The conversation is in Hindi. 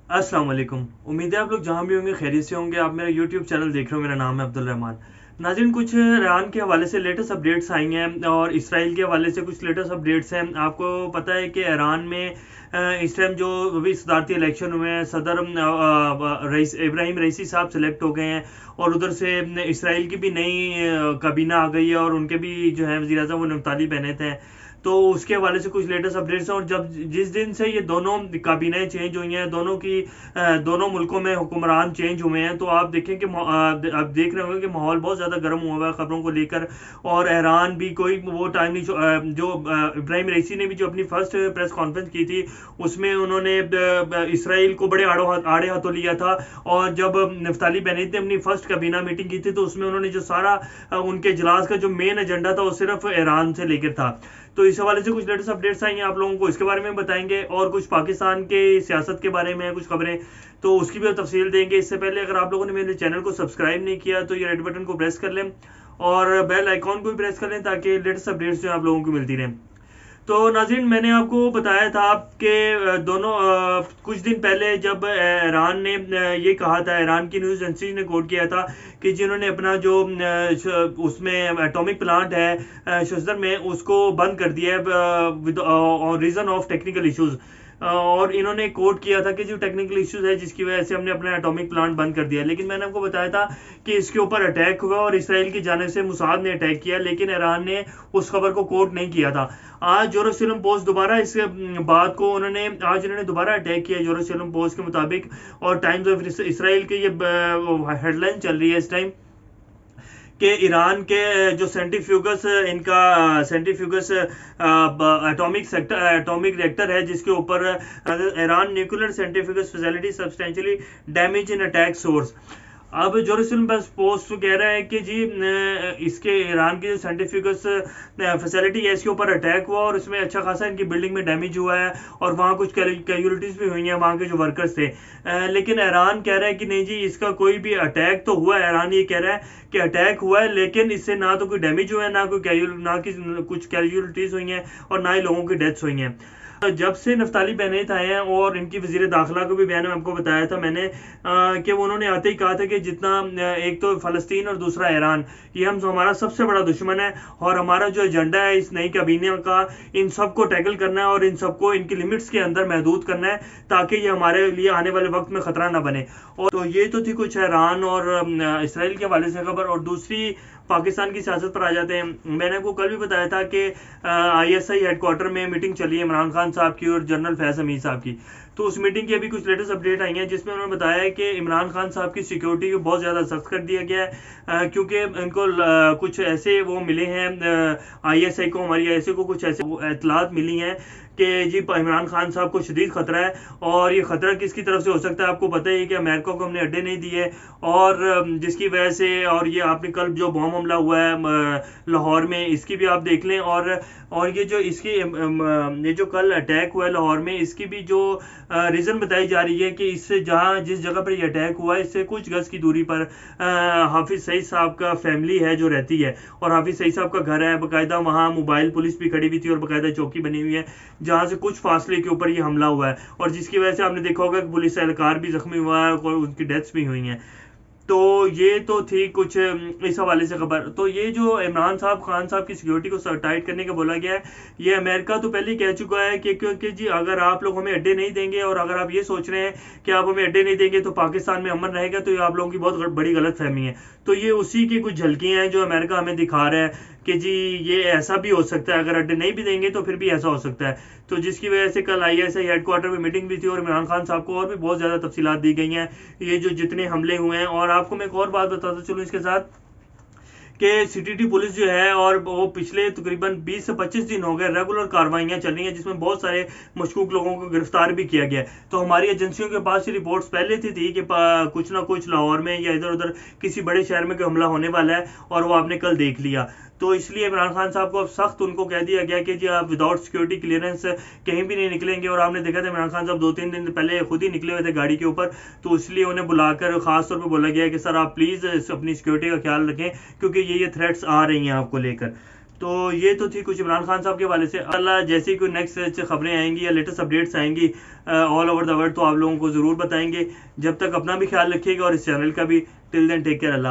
अस्सलाम वालेकुम। उम्मीद है आप लोग जहाँ भी होंगे खैरियत से होंगे। आप मेरा यूट्यूब चैनल देख रहे हो, मेरा नाम है अब्दुल रहमान। नाज़रीन, कुछ ईरान के हवाले से लेटेस्ट अपडेट्स आई हैं और इसराइल के हवाले से कुछ लेटेस्ट अपडेट्स हैं। आपको पता है कि ईरान में इस टाइम जो अभी सदारती इलेक्शन हुए हैं, सदर रईस इब्राहिम रईसी साहब सेलेक्ट हो गए हैं और उधर से इसराइल की भी नई काबीना आ गई है और उनके भी जो है वज़ीर आज़म वो नफ्ताली बेनेट हैं। तो उसके हवाले से कुछ लेटेस्ट अपडेट्स हैं और जब जिस दिन से ये दोनों काबीनाएं चेंज हुई हैं, दोनों मुल्कों में हुक्मरान चेंज हुए हैं, तो आप देखें कि आप देख रहे होंगे कि माहौल बहुत ज़्यादा गर्म हुआ है खबरों को लेकर। और ईरान भी कोई वो टाइम नहीं जो इब्राहिम रईसी ने भी जो अपनी फर्स्ट प्रेस कॉन्फ्रेंस की थी उसमें उन्होंने इसराइल को बड़े आड़े हाथों लिया था। और जब नफ्ताली बेनेट ने अपनी फर्स्ट काबीना मीटिंग की थी तो उसमें उन्होंने जो सारा उनके इजलास का जो मेन एजेंडा था वो सिर्फ ईरान से लेकर था। तो इस हवाले से कुछ लेटेस्ट अपडेट्स आई हैं, आप लोगों को इसके बारे में बताएंगे और कुछ पाकिस्तान के सियासत के बारे में कुछ खबरें, तो उसकी भी तफसील देंगे। इससे पहले अगर आप लोगों ने मेरे चैनल को सब्सक्राइब नहीं किया तो ये रेड बटन को प्रेस कर लें और बेल आइकॉन को भी प्रेस कर लें ताकि लेटेस्ट अपडेट्स जो आप लोगों को मिलती रहें। तो नाज़रीन, मैंने आपको बताया था कि कुछ दिन पहले जब ईरान ने ये कहा था, ईरान की न्यूज़ एजेंसी ने कोट किया था कि जिन्होंने अपना जो उसमें एटॉमिक प्लांट है शस्तर में उसको बंद कर दिया है with reason of technical issues. और इन्होंने कोट किया था कि जो टेक्निकल इश्यूज है जिसकी वजह से हमने अपना एटॉमिक प्लांट बंद कर दिया। लेकिन मैंने आपको बताया था कि इसके ऊपर अटैक हुआ और इसराइल की जानिब से मुसाद ने अटैक किया, लेकिन ईरान ने उस खबर को कोट नहीं किया था। आज जेरूसलम पोस्ट दोबारा इस बात को उन्होंने दोबारा अटैक किया जेरूसलम पोस्ट के मुताबिक। और टाइम्स ऑफ इसराइल की ये हेडलाइन चल रही है इस टाइम कि ईरान के जो सेंट्रीफ्यूगस एटॉमिक रिएक्टर है जिसके ऊपर Iran nuclear centrifuges facility substantially damage in attack source. अब जेरूसलम पोस्ट कह रहा है कि जी इसके ईरान की जो सेंट्रीफ्यूगस फैसिलिटी है इसके ऊपर अटैक हुआ और इसमें अच्छा खासा इनकी बिल्डिंग में डैमेज हुआ है और वहाँ कुछ कैजुअलिटीज भी हुई हैं वहाँ के जो वर्कर्स थे। लेकिन ईरान कह रहा है कि नहीं जी, इसका कोई भी अटैक तो हुआ है। ईरान ये कह रहा है कि अटैक हुआ है लेकिन इससे ना तो कोई डैमेज हुआ है, ना कुछ कैजुअलिटीज हुई हैं और ना ही लोगों की डेथ्स हुई हैं। जब से नफ्ताली बेनेट आए हैं और इनकी वजीर दाखिला को भी बयान में आपको बताया था मैंने कि उन्होंने आते ही कहा था कि जितना एक तो फ़लस्तीन और दूसरा ईरान, ये हमारा सबसे बड़ा दुश्मन है और हमारा जो एजेंडा है इस नई काबीना का इन सबको टैकल करना है और इन सबको इनकी लिमिट्स के अंदर महदूद करना है ताकि ये हमारे लिए आने वाले वक्त में ख़तरा ना बने। और तो ये तो थी कुछ ईरान और इसराइल के हवाले से खबर। और दूसरी पाकिस्तान की सियासत पर आ जाते हैं। मैंने आपको कल भी बताया था कि ISI हेडक्वार्टर में मीटिंग चली है इमरान खान साहब की और जनरल फैज़ हमीद साहब की। तो उस मीटिंग की अभी कुछ लेटेस्ट अपडेट आई हैं जिसमें उन्होंने बताया है कि इमरान खान साहब की सिक्योरिटी को बहुत ज़्यादा सख्त कर दिया गया है क्योंकि इनको कुछ ऐसे वो मिले हैं ISI को, हमारी ISI को कुछ ऐसे इतलात मिली हैं कि जी इमरान खान साहब को शदीद खतरा है। और ये खतरा किसकी तरफ से हो सकता है आपको पता ही है कि अमेरिका को हमने अड्डे नहीं दिए और जिसकी वजह से, और ये आपने कल जो बॉम्ब हमला हुआ है लाहौर में इसकी भी आप देख लें। और ये जो इसकी ये जो कल अटैक हुआ है लाहौर में इसकी भी जो रीज़न बताई जा रही है कि इससे जिस जगह पर ये अटैक हुआ है इससे कुछ गज की दूरी पर हाफिज़ सईद साहब का फैमिली है जो रहती है और हाफिज़ सईद साहब का घर है। बाकायदा वहाँ मोबाइल पुलिस भी खड़ी हुई थी और बाकायदा चौकी बनी हुई है जहाँ से कुछ फासले के ऊपर ये हमला हुआ है और जिसकी वजह से आपने देखा होगा कि पुलिस एहलकार भी जख्मी हुआ है और उनकी डेथ्स भी हुई हैं। तो ये तो थी कुछ इस हवाले से खबर। तो ये जो इमरान साहब खान साहब की सिक्योरिटी को टाइट करने का बोला गया है, ये अमेरिका तो पहले ही कह चुका है कि क्योंकि जी अगर आप लोग हमें अड्डे नहीं देंगे और अगर आप ये सोच रहे हैं कि आप हमें अड्डे नहीं देंगे तो पाकिस्तान में अमन रहेगा, तो ये आप लोगों की बहुत बड़ी गलत फहमी है। तो ये उसी की कुछ झलकियाँ हैं जो अमेरिका हमें दिखा रहा है कि जी ये ऐसा भी हो सकता है, अगर अड्डे नहीं भी देंगे तो फिर भी ऐसा हो सकता है। तो जिसकी वजह से कल ISI हेडक्वार्टर में मीटिंग भी थी और इमरान खान साहब को और भी बहुत ज़्यादा तफसीलात दी गई हैं ये जो जितने हमले हुए हैं। और आपको मैं एक और बात बताता चलूँ इसके साथ कि CTT पुलिस जो है और वो पिछले तकरीबन 20 से 25 दिन हो गए रेगुलर कार्रवाइयाँ चल रही हैं जिसमें बहुत सारे मशकूक लोगों को गिरफ्तार भी किया गया है। तो हमारी एजेंसियों के पास ये रिपोर्ट्स पहले थी कि कुछ ना कुछ लाहौर में या इधर उधर किसी बड़े शहर में कोई हमला होने वाला है और वो आपने कल देख लिया। तो इसलिए इमरान खान साहब को अब सख्त उनको कह दिया गया कि जी आप विदाउट सिक्योरिटी क्लियरेंस कहीं भी नहीं निकलेंगे। और आपने देखा था इमरान खान साहब 2-3 दिन पहले खुद ही निकले हुए थे गाड़ी के ऊपर, तो इसलिए उन्हें बुलाकर खास तौर पर बोला गया कि सर आप प्लीज़ अपनी सिक्योरिटी का ख्याल रखें क्योंकि ये थ्रेट्स आ रही हैं आपको लेकर। तो ये तो थी कुछ इमरान खान साहब के हवाले से। अल्लाह जैसी कोई नेक्स्ट खबरें आएंगी या लेटेस्ट अपडेट्स आएंगी ऑल ओवर द वर्ल्ड तो आप लोगों को ज़रूर बताएंगे। जब तक अपना भी ख्याल रखिएगा और इस चैनल का भी। Till then take care. अल्लाह।